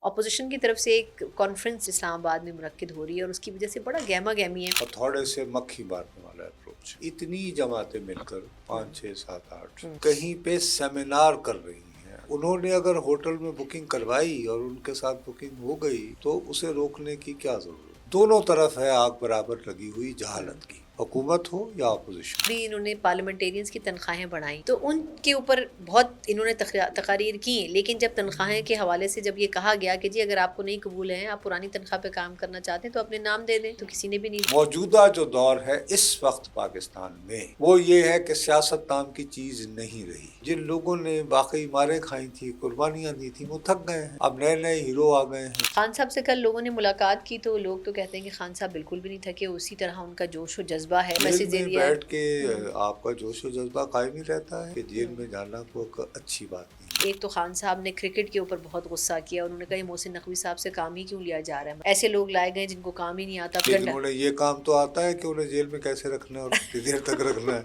Opposition کی طرف سے ایک کانفرنس اسلام آباد میں منعقد ہو رہی ہے اور اس کی وجہ سے بڑا گہما گہمی ہے. ہتھوڑے سے مکھی مارنے والا اپروچ. اتنی جماعتیں مل کر 5 6 7 8 کہیں پہ سیمینار کر رہی ہیں. انہوں نے اگر ہوٹل میں بکنگ کروائی اور ان کے ساتھ بکنگ ہو گئی تو اسے روکنے کی کیا ضرورت. دونوں طرف ہے آگ برابر لگی ہوئی جہالت کی، حکومت ہو یا اپوزیشن. بھی انہوں نے پارلیمنٹیرینز کی تنخواہیں بڑھائیں تو ان کے اوپر بہت انہوں نے تقاریر کی، لیکن جب تنخواہیں کے حوالے سے جب یہ کہا گیا کہ جی اگر آپ کو نہیں قبول ہے، آپ پرانی تنخواہ پہ کام کرنا چاہتے ہیں تو اپنے نام دے دیں، تو کسی نے بھی نہیں. موجودہ جو دور ہے اس وقت پاکستان میں وہ یہ ہے کہ سیاست نام کی چیز نہیں رہی. جن لوگوں نے باقی ماریں کھائی تھی، قربانیاں دی تھی، وہ تھک گئے ہیں. اب نئے نئے ہیرو آ گئے ہیں. خان صاحب سے کل لوگوں نے ملاقات کی تو لوگ تو کہتے ہیں کہ خان صاحب بالکل بھی نہیں تھکے، اسی طرح ان کا جوش و جذبہ ہے. جیل میں بیٹھ کے آپ کا جوش و جذبہ قائم ہی رہتا ہے کہ جیل میں جانا کوئی اچھی بات نہیں. ایک تو خان صاحب نے کرکٹ کے اوپر بہت غصہ کیا، انہوں نے کہا یہ محسن نقوی صاحب سے کام ہی کیوں لیا جا رہا ہے، ایسے لوگ لائے گئے جن کو کام ہی نہیں آتا. لیکن انہیں یہ کام تو آتا ہے کہ انہیں جیل میں کیسے رکھنا ہے اور کتنی دیر تک رکھنا ہے.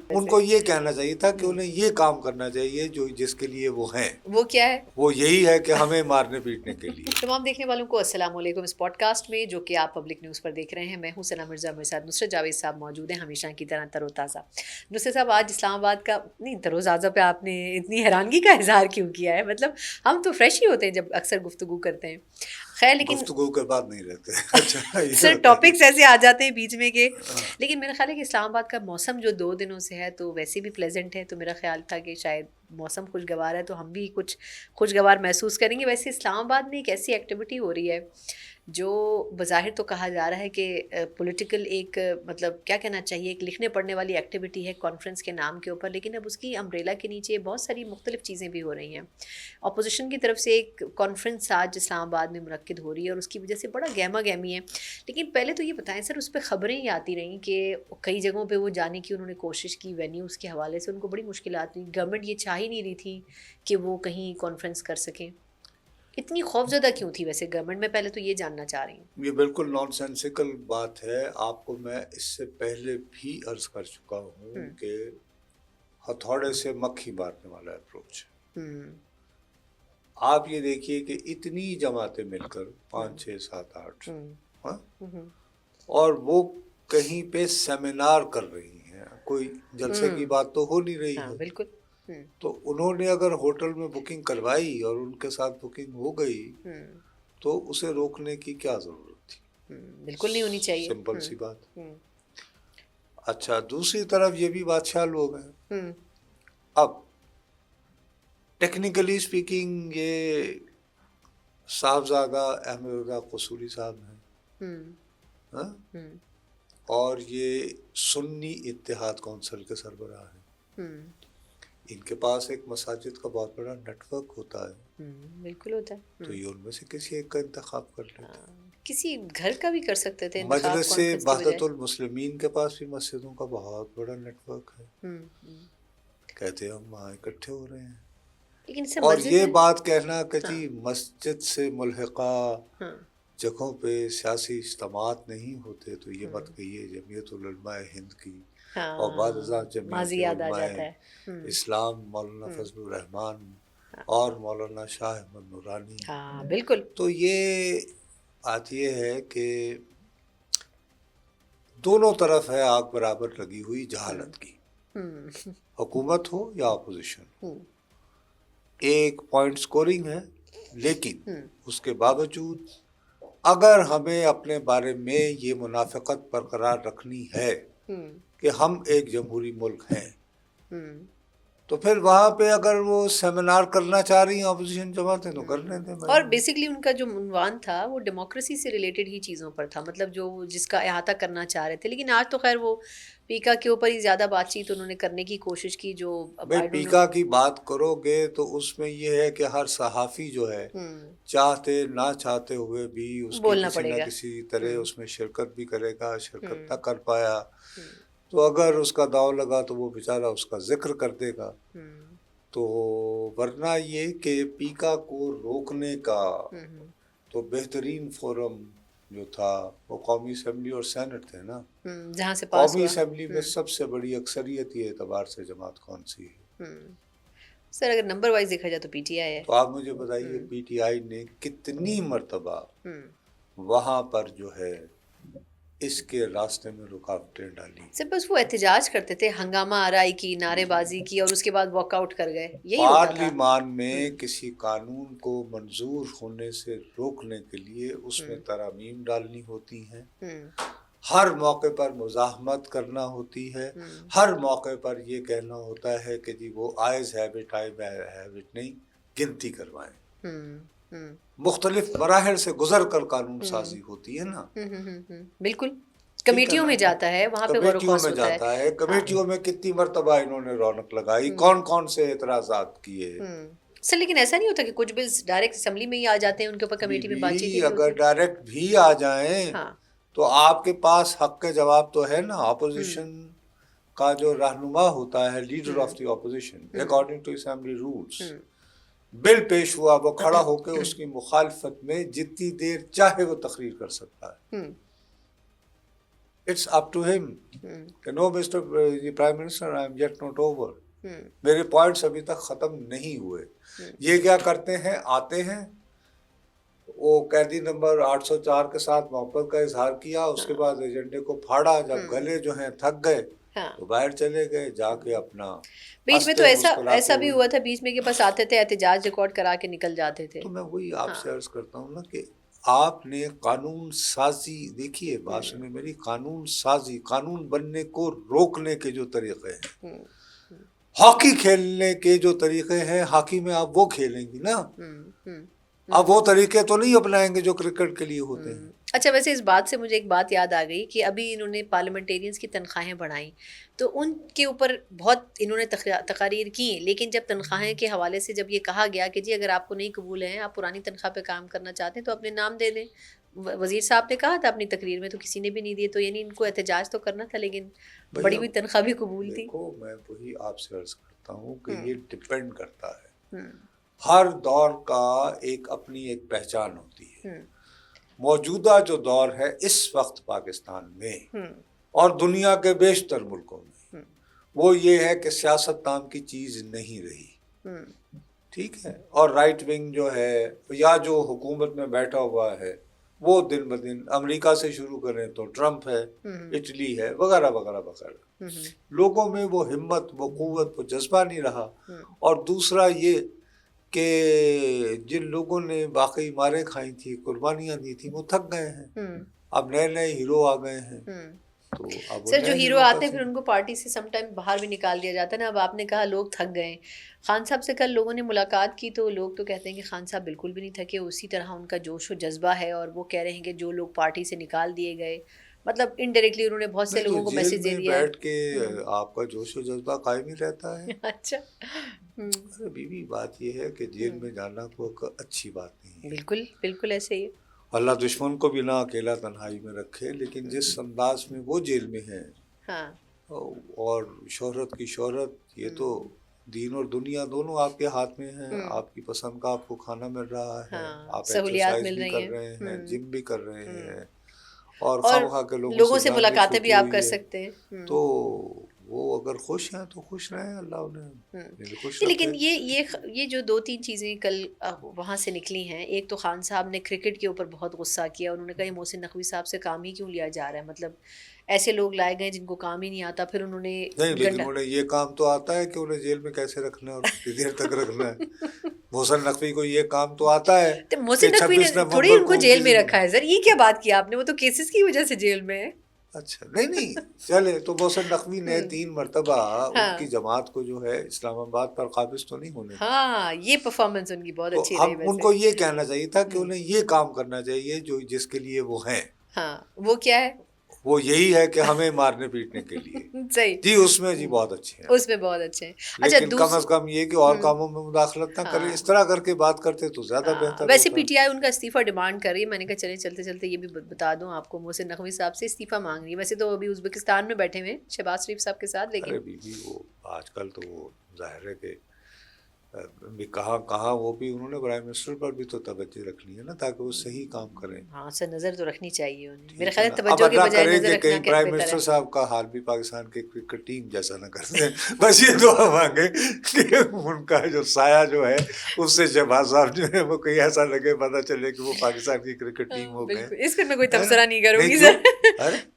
ان کو یہ کہنا چاہیے تھا کہ انہیں یہ کام کرنا چاہیے جو جس کے لیے وہ ہیں. وہ کیا ہے؟ وہ یہی ہے کہ ہمیں مارنے پیٹنے کے لیے. تمام دیکھنے والوں کو السلام علیکم. اس پوڈ کاسٹ میں جو کہ آپ پبلک نیوز پر دیکھ رہے ہیں، میں ہوں ثنا مرزا، میرے ساتھ نصرت جاوید صاحب موجود ہیں ہمیشہ کی طرح تر و تازہ. نصرت صاحب آج اسلام آباد کا نہیں تر و تازہ پہ آپ نے اتنی حیرانگی کا اظہار کیوں کیا ہے؟ مطلب ہم تو فریش ہی ہوتے ہیں جب اکثر گفتگو کرتے ہیں. خیر لیکن گفتگو کے بعد نہیں رہتے سر ٹاپکس ایسے آ جاتے ہیں بیچ میں کہ لیکن میرا خیال ہے کہ اسلام آباد کا موسم جو 2 دنوں سے ہے تو ویسے بھی پلیزنٹ ہے، تو میرا خیال تھا کہ شاید موسم خوشگوار ہے تو ہم بھی کچھ خوشگوار محسوس کریں گے. ویسے اسلام آباد میں ایک ایسی ایکٹیویٹی ہو رہی ہے جو بظاہر تو کہا جا رہا ہے کہ پولیٹیکل ایک مطلب کیا کہنا چاہیے، ایک لکھنے پڑھنے والی ایکٹیویٹی ہے کانفرنس کے نام کے اوپر، لیکن اب اس کی امبریلا کے نیچے بہت ساری مختلف چیزیں بھی ہو رہی ہیں. اپوزیشن کی طرف سے ایک کانفرنس آج اسلام آباد میں منعقد ہو رہی ہے اور اس کی وجہ سے بڑا گہما گہمی ہے. لیکن پہلے تو یہ بتائیں سر، اس پہ خبریں ہی آتی رہیں کہ کئی جگہوں پہ وہ جانے کی انہوں نے کوشش کی، وینیوز کے حوالے سے ان کو بڑی مشکلات ہوئی، گورنمنٹ یہ چاہ ہی نہیں رہی تھی کہ وہ کہیں کانفرنس کر سکیں. اتنی خوفزدہ کیوں تھی ویسے گورنمنٹ؟ میں پہلے تو یہ جاننا چاہ رہی ہوں. یہ بالکل نان سینسیکل بات ہے. آپ کو میں اس سے پہلے بھی عرض کر چکا ہوں کہ ہتھوڑے سے مکھی مارنے والا اپروچ. آپ یہ دیکھیے کہ اتنی جماعتیں مل کر 5 6 7 8 اور وہ کہیں پہ سیمینار کر رہی ہیں. کوئی جلسے کی بات تو ہو نہیں رہی ہے. بالکل. تو انہوں نے اگر ہوٹل میں بکنگ کروائی اور ان کے ساتھ بکنگ ہو گئی تو اسے روکنے کی کیا ضرورت تھی. بالکل نہیں ہونی چاہیے. سمپل سی بات. اچھا، دوسری طرف یہ بھی بادشاہ لوگ ہیں. اب ٹیکنیکلی اسپیکنگ یہ صاحبزادہ احمد رضا قصوری صاحب ہیں اور یہ سنی اتحاد کونسل کے سربراہ ہیں. ان کے پاس ایک مساجد کا بہت بڑا نیٹ ورک ہوتا ہے. بالکل ہوتا ہے. تو یہ ان میں سے کسی ایک کا انتخاب کر لیتے. کسی گھر کا بھی کر سکتے تھے. مجلس وحدت المسلمین کے پاس بھی مسجدوں کا بہت بڑا نیٹ ورک ہے. کہتے ہیں ہم وہاں اکٹھے ہو رہے ہیں. اور یہ بات کہنا کہ جی مسجد سے ملحقہ جگہوں پہ سیاسی اجتماعات نہیں ہوتے، تو یہ مت کہیے جمعیت العلماء ہند کی اور بعد ازاں جمعیت علماء اسلام مولانا فضل الرحمان اور مولانا شاہ احمد نورانی. بالکل. تو یہ بات یہ ہے کہ دونوں طرف ہے آگ برابر لگی ہوئی جہالت کی. حکومت ہو یا اپوزیشن، ایک پوائنٹ سکورنگ ہے. لیکن اس کے باوجود اگر ہمیں اپنے بارے میں یہ منافقت برقرار رکھنی ہے کہ ہم ایک جمہوری ملک ہیں، تو پھر وہاں پہ اگر وہ سیمینار کرنا چاہ رہی ہیں اپوزیشن جماعتیں تو کر لیں. اور بیسکلی ان کا جو عنوان تھا وہ ڈیموکریسی سے ریلیٹڈ ہی چیزوں پر تھا، مطلب جو جس کا احاطہ کرنا چاہ رہے تھے. لیکن آج تو خیر وہ پیکا کے اوپر ہی زیادہ بات چیت انہوں نے کرنے کی کوشش کی. جو پیکا کی بات کرو گے تو اس میں یہ ہے کہ ہر صحافی جو ہے چاہتے نہ چاہتے ہوئے بھی اس کی کسی نہ کسی طرح اس میں شرکت بھی کرے گا. شرکت نہ کر پایا تو اگر اس کا داؤ لگا تو وہ بیچارہ اس کا ذکر کر دے گا. تو ورنہ یہ کہ پیکا کو روکنے کا تو بہترین فورم جو تھا وہ قومی اسمبلی اور سینٹ تھے نا. جہاں سے پاس قومی اسمبلی میں سب سے بڑی اکثریت یہ اعتبار سے جماعت کون سی ہے. سر اگر نمبر وائز دیکھا جائے تو پی ٹی آئی ہے. تو آپ مجھے بتائیے پی ٹی آئی نے کتنی مرتبہ وہاں پر جو ہے اس کے راستے میں رکاوٹیں ڈالی. سر بس وہ احتجاج کرتے تھے, ہنگامہ آرائی کی, نعرے بازی کی, اور اس کے بعد واک آؤٹ کر گئے, یہی ہوتا تھا. پارلیمان میں کسی قانون کو منظور ہونے سے روکنے کے لیے اس میں ترامیم ڈالنی ہوتی ہیں, ہر موقع پر مزاحمت کرنا ہوتی ہے, ہر موقع پر یہ کہنا ہوتا ہے کہ جی وہ آئز ہیبٹ نہیں, گنتی کروائیں. مختلف مراحل سے گزر کر قانون سازی ہوتی ہے نا. بالکل کمیٹیوں میں جاتا ہے, وہاں پہ غور و خوض ہوتا ہے. کمیٹیوں میں کتنی مرتبہ انہوں نے رونق لگائی, کون کون سے اعتراضات کیے. سر لیکن ایسا نہیں ہوتا کہ کچھ بلز ڈائریکٹ اسمبلی میں ہی آ جاتے ہیں, ان کے اوپر کمیٹی میں بات چیت. اگر ڈائریکٹ بھی آ جائیں تو آپ کے پاس حق کے جواب تو ہے نا. اپوزیشن کا جو رہنما ہوتا ہے, leader of the opposition, according to assembly rules, bill پیش ہوا وہ کھڑا ہو کے اس کی مخالفت میں جتنی دیر چاہے وہ تقریر کر سکتا ہے. اٹس اپ ٹو ہم کہ no mister prime minister I am yet not over, میرے پوائنٹس ابھی تک ختم نہیں ہوئے. یہ کیا کرتے ہیں, آتے ہیں, وہ قیدی نمبر 804 کے ساتھ محبت کا اظہار کیا, اس کے بعد ایجنڈے کو پھاڑا, جب گلے جو ہیں تھک گئے تو باہر چلے گئے, جا کے اپنا بیچ میں تو ایسا بھی ہوا تھا بیچ میں کہ بس آتے تھے, احتجاج ریکارڈ کرا کے نکل جاتے تھے. تو میں وہی آپ سے عرض کرتا ہوں نا کہ آپ نے قانون سازی, دیکھیے بات سنیں میری, قانون سازی, قانون بننے کو روکنے کے جو طریقے ہیں, ہاکی کھیلنے کے جو طریقے ہیں, ہاکی میں آپ وہ کھیلیں گی نا, آپ وہ طریقے تو نہیں اپنائیں گے جو کرکٹ کے لیے ہوتے ہیں. اچھا ویسے اس بات سے مجھے ایک بات یاد آ گئی کہ ابھی انہوں نے پارلیمنٹیرینز کی تنخواہیں بڑھائیں, تو ان کے اوپر بہت انہوں نے تقاریر کی, لیکن جب تنخواہیں کے حوالے سے جب یہ کہا گیا کہ جی اگر آپ کو نہیں قبول ہیں, آپ پرانی تنخواہ پہ کام کرنا چاہتے ہیں تو اپنے نام دے دیں. وزیر صاحب نے کہا تھا اپنی تقریر میں, تو کسی نے بھی نہیں دیے, تو یعنی ان کو احتجاج تو کرنا تھا, لیکن بڑی ہوئی تنخواہ بھی قبول تھی. میں وہی آپ سے عرض کرتا ہوں کہ یہ ڈپینڈ کرتا ہے, ہر دور کا ایک اپنی ایک پہچان ہوتی ہے. موجودہ جو دور ہے اس وقت پاکستان میں اور دنیا کے بیشتر ملکوں میں, وہ یہ ہے کہ سیاست نام کی چیز نہیں رہی. ٹھیک ہے, اور رائٹ ونگ جو ہے یا جو حکومت میں بیٹھا ہوا ہے وہ دن بدن, امریکہ سے شروع کریں تو ٹرمپ ہے, اٹلی ہے, وغیرہ وغیرہ وغیرہ, لوگوں میں وہ ہمت, وہ قوت, وہ جذبہ نہیں رہا. اور دوسرا یہ کہ جن لوگوں نے باقی ماریں کھائی تھی, قربانیاں دی تھیں, وہ تھک گئے ہیں. اب نئے نئے ہیرو آ گئے ہیں. تو سر جو ہیرو آتے ہیں پھر ان کو پارٹی سے سم ٹائم باہر بھی نکال دیا جاتا ہے نا. اب آپ نے کہا لوگ تھک گئے, خان صاحب سے کل لوگوں نے ملاقات کی تو لوگ تو کہتے ہیں کہ خان صاحب بالکل بھی نہیں تھکے, اسی طرح ان کا جوش و جذبہ ہے, اور وہ کہہ رہے ہیں کہ جو لوگ پارٹی سے نکال دیے گئے, مطلب انڈائریکٹلی انہوں نے بہت سے لوگوں کو میسج دے دیا ہے. بیٹھ کے آپ کا جوش و جذبہ قائم ہی رہتا ہے. اچھا بیوی بات یہ ہے کہ جیل میں جانا کوئی اچھی بات نہیں ہے. بالکل بالکل ایسے ہی. اللہ دشمن کو بھی نہ اکیلا تنہائی میں رکھے, لیکن جس انداز میں وہ جیل میں ہیں, اور شہرت کی شہرت, یہ تو دین اور دنیا دونوں آپ کے ہاتھ میں ہیں. آپ کی پسند کا آپ کو کھانا مل رہا ہے, آپ ایکسرسائز بھی کر رہے ہیں, جم بھی کر رہے ہیں, اور خواہ کے لوگوں سے ملاقاتیں بھی آپ کر سکتے ہیں. تو وہ اگر خوش ہیں تو خوش رہیں, اللہ انہیں خوش رکھے. لیکن یہ جو 2-3 چیزیں کل وہاں سے نکلی ہیں, ایک تو خان صاحب نے کرکٹ کے اوپر بہت غصہ کیا, انہوں نے کہا محسن نقوی صاحب سے کام ہی کیوں لیا جا رہا ہے, مطلب ایسے لوگ لائے گئے جن کو کام ہی نہیں آتا. پھر انہوں نے نہیں, لیکن انہیں یہ کام تو آتا ہے کہ انہیں جیل میں کیسے رکھنا ہے اور کتنی دیر تک رکھنا ہے. محسن نقوی کو یہ کام تو آتا ہے. محسن نقوی نے تھوڑی ان کو جیل میں رکھا ہے سر, یہ کیا بات کی آپ نے, وہ تو کیسز کی وجہ سے جیل میں ہے. اچھا نہیں چلے, تو محسن نقوی نے 3 مرتبہ ان کی جماعت کو جو ہے اسلام آباد پر قابض تو نہیں ہونے. ہاں یہ پرفارمنس ان کی بہت اچھی رہی. ان کو یہ کہنا چاہیے تھا کہ انہیں یہ کام کرنا چاہیے جو جس کے لیے وہ ہیں. ہاں وہ کیا ہے, وہ یہی ہے کہ ہمیں مارنے پیٹنے کے لیے. صحیح جی اس میں جی بہت اچھے ہیں, اس میں بہت اچھے ہیں. لیکن کم از کم یہ کہ اور کاموں میں مداخلت نہ کریں, اس طرح کر کے بات کرتے تو زیادہ بہتر. ویسے پی ٹی آئی ان کا استعفیٰ ڈیمانڈ کر رہی ہے. میں نے کہا چلیں چلتے چلتے یہ بھی بتا دوں آپ کو, محسن نقوی صاحب سے استعفیٰ مانگ رہی ہے. ویسے تو ابھی ازبکستان میں بیٹھے ہوئے ہیں شہباز شریف صاحب کے ساتھ, لیکن وہ آج کل تو وہ ظاہر ہے کہ کہاں وہ بھی انہوں نے پرائم منسٹر پر بھی تو توجہ رکھنی ہے نا تاکہ وہ صحیح کام کریں. ہاں سر نظر تو رکھنی چاہیے انہیں, میرے خیال ہے توجہ کے بجائے نظر رکھنا کہیں پرائم منسٹر صاحب کا حال بھی پاکستان کی کرکٹ ٹیم جیسا نہ کر دیں. بس یہ دعا مانگے کہ ان کا جو سایہ جو ہے اس سے شہباز صاحب جو ہے وہ کہیں ایسا لگے پتہ چلے کہ وہ پاکستان کی کرکٹ ٹیم ہو گئے. اس پر میں کوئی تبصرہ نہیں کروں گی سر,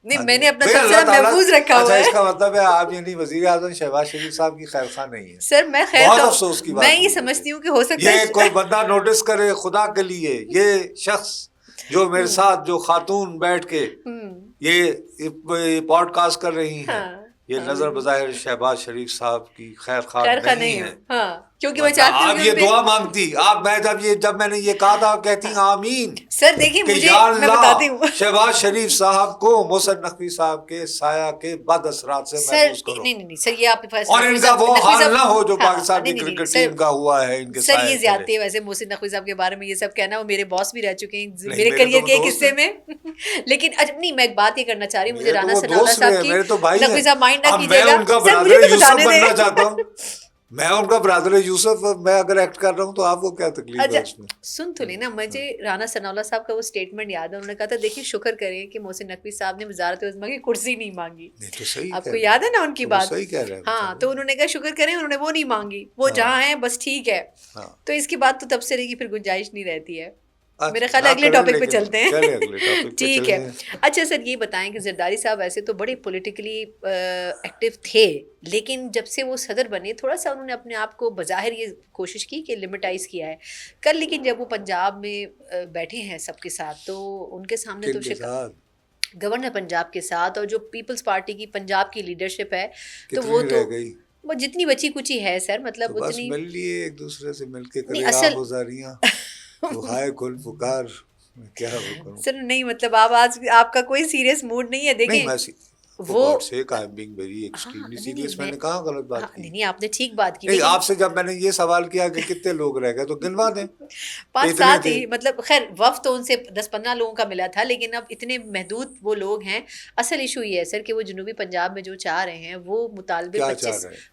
نہیں میں نے اپنا تبصرہ محفوظ رکھا ہوا ہے. اس کا مطلب ہے آپ یعنی وزیر اعظم شہباز شریف صاحب کی خیر خواہ نہیں ہے. سر میں خیر بہت افسوس کی بات, میں یہ سمجھتی ہوں کہ ہو سکتا ہے یہ کوئی بندہ نوٹس کرے خدا کے لیے, یہ شخص جو میرے ساتھ جو خاتون بیٹھ کے یہ پوڈ کاسٹ کر رہی ہیں, یہ نظر بظاہر شہباز شریف صاحب کی خیر خواہ نہیں ہے. ہاں کیونکہ میں چاہتی ہوں آپ یہ دعا مانگتی, آپ جب میں نے یہ کہا تھا کہتی ہیں آمین. سر دیکھیں مجھے میں بتاتی ہوں شہباز شریف صاحب کو محسن نقوی صاحب کے سایہ کے بد اثرات سے محفوظ کرو. نہیں سر یہ آپ اور ان کا وہ حال نہ ہو جو پاکستان کی کرکٹ ٹیم کا ہوا ہے ان کے سر. یہ زیادتی ہے ویسے محسن نقوی صاحب کے بارے میں یہ سب کہنا, وہ میرے باس بھی رہ چکے ہیں میرے کریئر کے ایک حصے میں. لیکن نہیں میں ایک بات یہ کرنا چاہ رہی ہوں, مجھے رانا ثناءاللہ صاحب کی نقوی صاحب مائنڈ نہ کیجیے گا, سر مجھے تو بتانے دیں. میں ان کا برادر یوسف, میں اگر ایکٹ کر رہا ہوں تو آپ کو کیا تکلیف ہے اس میں؟ سن تو لینا, مجھے رانا ثناءاللہ صاحب کا وہ اسٹیٹمنٹ یاد ہے, انہوں نے کہا تھا دیکھیے شکر کریں کہ محسن نقوی صاحب نے وزارت عظمیٰ کی کرسی نہیں مانگی. آپ کو یاد ہے نا ان کی بات؟ ہاں تو انہوں نے کہا شکر کریں انہوں نے وہ نہیں مانگی, وہ جہاں ہیں بس ٹھیک ہے. تو اس کی بات تو تب سے رہے گی, پھر گنجائش نہیں رہتی ہے. میرا خیال اگلے ٹاپک پہ چلتے ہیں. ٹھیک ہے. اچھا سر یہ بتائیں کہ زرداری صاحب ایسے تو بڑے پولیٹیکلی ایکٹیو تھے, لیکن جب سے وہ صدر بنے تھوڑا سا انہوں نے اپنے آپ کو بظاہر یہ کوشش کی کہ لمٹائز کیا ہے کل, لیکن جب وہ پنجاب میں بیٹھے ہیں سب کے ساتھ تو ان کے سامنے تو گورنر پنجاب کے ساتھ اور جو پیپلز پارٹی کی پنجاب کی لیڈرشپ ہے تو وہ جتنی بچی کچی ہے سر, مطلب اتنی مل لیے ایک دوسرے سے مل کے کرے آپ گزاریاں تو ہائے کل پکار کیا کروں سر. نہیں مطلب آپ آج آپ کا کوئی سیریس موڈ نہیں ہے, دیکھیں وہ میں نے کہاں غلط بات کی. نہیں آپ نے ٹھیک بات کی. نہیں آپ سے جب میں نے یہ سوال کیا کہ کتنے لوگ رہ گئے تو گنوا دیں 5-7 ہی, مطلب خیر وفد تو ان سے 10-15 لوگوں کا ملا تھا, لیکن اب اتنے محدود وہ لوگ ہیں. اصل ایشو یہ ہے سر کہ وہ جنوبی پنجاب میں جو چاہ رہے ہیں وہ مطالبے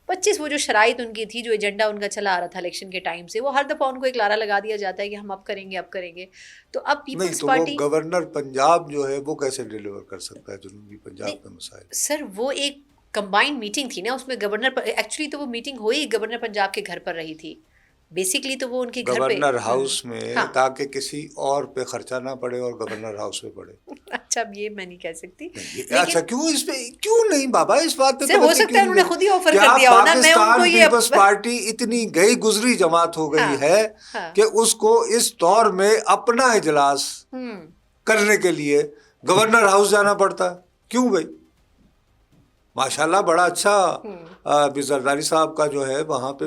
25 وہ جو شرائط ان کی تھی, جو ایجنڈا ان کا چلا آ رہا تھا الیکشن کے ٹائم سے, وہ ہر دفعہ ان کو ایک لارا لگا دیا جاتا ہے کہ ہم اب کریں گے. تو اب پیپلز پارٹی گورنر پنجاب جو ہے وہ کیسے ڈیلیور کر سکتا ہے جنوبی پنجاب کے مسائل؟ سر وہ ایک کمبائنڈ میٹنگ تھی نا, اس میں گورنر ایکچولی تو وہ میٹنگ ہوئی گورنر پنجاب کے گھر پر رہی تھی بیسیکلی, تو وہ ان کے گھر پہ گورنر ہاؤس میں, تاکہ کسی اور پہ خرچہ نہ پڑے اور گورنر ہاؤس پہ پڑے. اچھا اب یہ میں نہیں کہہ سکتی. اچھا کیوں اس پہ کیوں نہیں بابا, اس بات پہ ہو سکتا ہے انہوں نے خود ہی آفر کر دیا ہونا. میں ان کو یہ پیپلز پارٹی اتنی گئی گزری جماعت ہو گئی ہے کہ اس کو اس دور میں اپنا اجلاس کرنے کے لیے گورنر ہاؤس جانا پڑتا. کیوں بھائی؟ ماشاءاللہ بڑا اچھا زرداری صاحب کا جو ہے وہاں پہ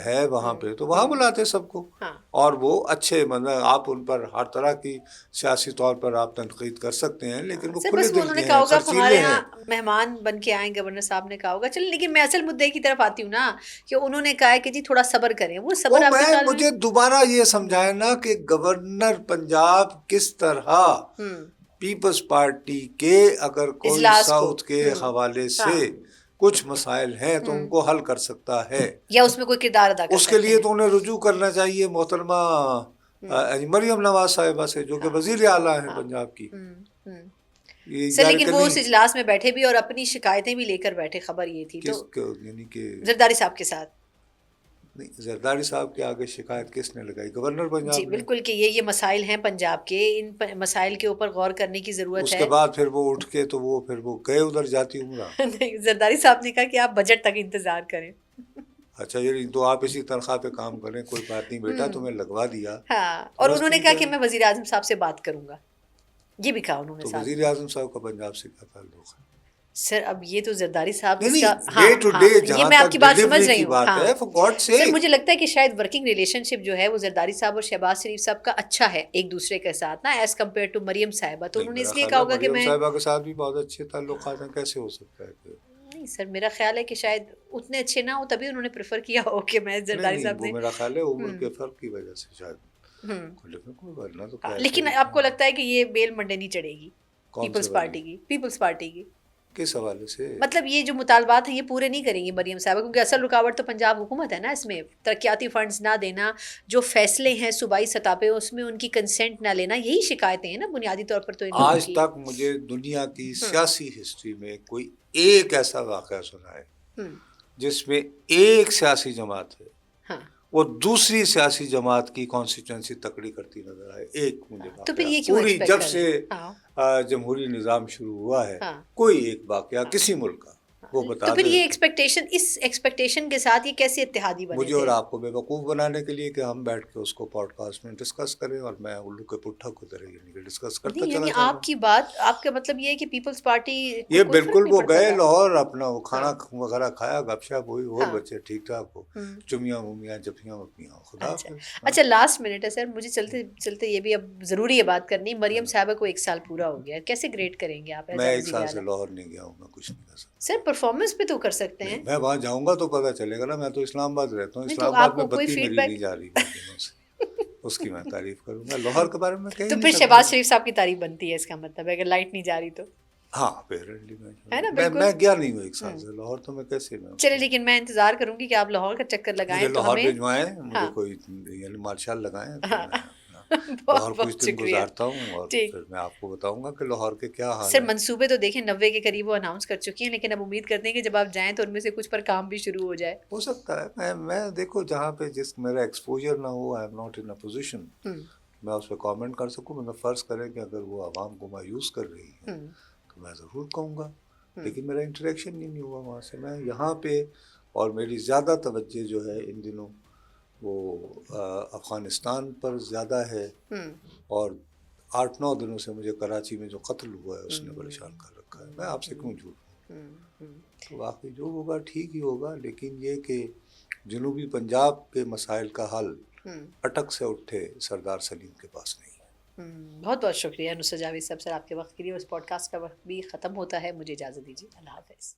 ہے وہاں پہ, تو وہاں بلاتے سب کو, اور وہ اچھے, مطلب آپ ان پر ہر طرح کی سیاسی طور پر آپ تنقید کر سکتے ہیں, لیکن وہ کھلے دل کے ہیں, ہمارے یہاں مہمان بن کے آئے گورنر صاحب نے کہا ہوگا. چل لیکن میں اصل مدعے کی طرف آتی ہوں نا, کہ انہوں نے کہا ہے کہ جی تھوڑا صبر کریں. وہ صبر مجھے دوبارہ یہ سمجھائے نا کہ گورنر پنجاب کس طرح پیپلز پارٹی کے اگر کوئی ساؤتھ کے حوالے سے کچھ مسائل ہیں تو ان کو حل کر سکتا ہے, یا اس میں کوئی کردار ادا کر اس کے لیے تو انہیں رجوع کرنا چاہیے محترمہ مریم نواز صاحبہ سے, جو کہ وزیر اعلیٰ ہیں پنجاب کی. لیکن وہ اس اجلاس میں بیٹھے بھی اور اپنی شکایتیں بھی لے کر بیٹھے. خبر یہ تھی تو یعنی کہ زرداری صاحب کے ساتھ نہیں, زرداری صاحب کے آگے شکایت کس نے لگائی؟ گورنر پنجاب. جی بالکل, کہ یہ مسائل ہیں پنجاب کے, ان مسائل کے اوپر غور کرنے کی ضرورت ہے. اس کے بعد پھر وہ اٹھ کے تو وہ پھر وہ گئے ادھر جاتی عمرہ. نہیں, زرداری صاحب نے کہا کہ آپ بجٹ تک انتظار کریں. اچھا یہ تو آپ اسی تنخواہ پہ کام کریں, کوئی بات نہیں بیٹا, تمہیں لگوا دیا. ہاں, اور انہوں نے کہا کہ میں وزیر اعظم صاحب سے بات کروں گا, یہ بھی کہا انہوں نے. تو وزیر اعظم صاحب کا پنجاب سے کیا تعلق ہے سر؟ اب یہ تو زرداری صاحب کا یہ میں آپ کی بات سمجھ رہی ہوں. سر مجھے لگتا ہے کہ شاید ورکنگ ریلیشن شپ جو ہے وہ زرداری صاحب اور شہباز شریف صاحب کا اچھا ہے ایک دوسرے کے ساتھ نا, ایز کمپیئر ٹو مریم صاحبہ. تو انہوں نے اس لیے کہا ہوگا کہ میں صاحبہ کے ساتھ بھی بہت اچھے تعلقات ہیں, کیسے ہو سکتا ہے؟ نہیں سر, میرا خیال ہے کہ شاید اتنے اچھے نہ ہو تبھی انہوں نے پریفر کیا ہو کہ میں زرداری صاحب نے. میرا خیال ہے عمر کے فرق کی وجہ سے شاید. لیکن آپ کو لگتا ہے کہ یہ بیل منڈے نہیں چڑھے گی پیپلز پارٹی کی؟ کس حوالے سے؟ مطلب یہ جو مطالبات ہیں یہ پورے نہیں کریں گی مریم صاحبہ، کیونکہ اصل رکاوٹ تو پنجاب حکومت ہے نا اس میں، ترقیاتی فنڈز نہ دینا، جو فیصلے ہیں صوبائی سطح پہ اس میں ان کی کنسنٹ نہ لینا، یہی شکایتیں ہیں نا بنیادی طور پر تو ان لوگوں آج کی۔ تک مجھے دنیا کی سیاسی ہسٹری میں کوئی ایک ایسا واقعہ سنا ہے جس میں ایک سیاسی جماعت ہے وہ دوسری سیاسی جماعت کی کانسٹیٹوئنسی تکڑی کرتی نظر آئے، ایک مجھے تو پھر یہ واقعہ کیوں پوری ایکسپیکٹ جب کر سے رہے ہیں؟ جمہوری نظام شروع ہوا ہے کوئی ایک واقعہ کسی ملک کا وہ بتا تو پھر دیں۔ یہ ایکسپیکٹیشن، اس ایکسپیکٹیشن کے ساتھ یہ کیسے اتحادی بنے مجھے تھے؟ اور آپ کو بے وقوف بنانے کے لیے کہ ہم بیٹھ کے اس کو پوڈ کاسٹ میں ڈسکس کریں، اور میں الو کے پٹھا کو طرح یعنی کہ ڈسکس کرتا نہیں، چلا یعنی جاؤں آپ کی بات، آپ کا مطلب یہ ہے کہ پیپلز پارٹی یہ بالکل وہ گئے لاہور، اپنا وہ کھانا وغیرہ کھایا، گپ شپ ہوئی، اور بچے ٹھیک ٹھاک ہو، چمیاں ومیاں جفیاں وپیاں، خدا حافظ۔ اچھا لاسٹ منٹ ہے سر، مجھے چلتے چلتے یہ بھی اب ضروری ہے بات کرنی، مریم صاحبہ کو 1 سال پورا ہو گیا، کیسے گریڈ کریں گے آپ؟ میں 1 سال سے لاہور نہیں گیا ہوں، میں کچھ نہیں کر سکتا۔ سر پرفارمنس پہ تو کر سکتے ہیں۔ میں وہاں جاؤں گا تو پتہ چلے گا نا، میں تو اسلام آباد رہتا ہوں، نہیں اسلام تو آباد آپ میں کو کوئی بتی فیڈ میری بیک نہیں جا رہی بہت دنوں سے، اس کی میں تعریف کروں گا۔ لاہور کے بارے میں کہیں تو نہیں پھر سکتا۔ شہباز شریف صاحب کی تعریف بنتی ہے، اس کا مطلب ہے اگر لائٹ نہیں جا رہی تو؟ ہاں اپیرنٹلی ہے نا، میں بالکل۔ گیا نہیں ہوں 1 سال سے لاہور، تو میں کیسے میں چلے لیکن میں انتظار کروں گی کہ آپ لاہور کا چکر لگائیں مجھے تو لاہور ہمیں۔ بھجوائیں، مجھے کوئی یعنی مارشال لگائیں تو میں اپنا لاہور کچھ بہت دن شکریہ۔ گزارتا ہوں، اور پھر میں آپ کو بتاؤں گا کہ لاہور کے کیا حال سر ہے۔ منصوبے تو دیکھیں 90 کے قریب وہ اناؤنس کر چکی ہیں، لیکن اب امید کرتے ہیں کہ جب آپ جائیں تو ان میں سے کچھ پر کام بھی شروع ہو جائے۔ ہو سکتا ہے، میں دیکھو جہاں پہ جس میرا ایکسپوجر نہ ہو، I am not in a position میں اس پہ کامنٹ کر سکوں۔ میں فرض کریں کہ اگر وہ عوام کو مایوس کر رہی ہے تو میں ضرور کہوں گا، لیکن میرا انٹریکشن نہیں ہوا وہاں سے۔ میں یہاں پہ، اور میری زیادہ توجہ جو ہے ان دنوں وہ افغانستان پر زیادہ ہے، اور 8-9 دنوں سے مجھے کراچی میں جو قتل ہوا ہے اس نے پریشان کر رکھا ہے۔ میں آپ سے کیوں جھوٹ بولوں؟ تو واقعی جو ہوگا ٹھیک ہی ہوگا، لیکن یہ کہ جنوبی پنجاب کے مسائل کا حل اٹک سے اٹھے سردار سلیم کے پاس نہیں ہے۔ بہت بہت شکریہ نصرت جاوید صاحب، سر آپ کے وقت کے لیے۔ اس پوڈ کاسٹ کا وقت بھی ختم ہوتا ہے، مجھے اجازت دیجیے، اللہ حافظ۔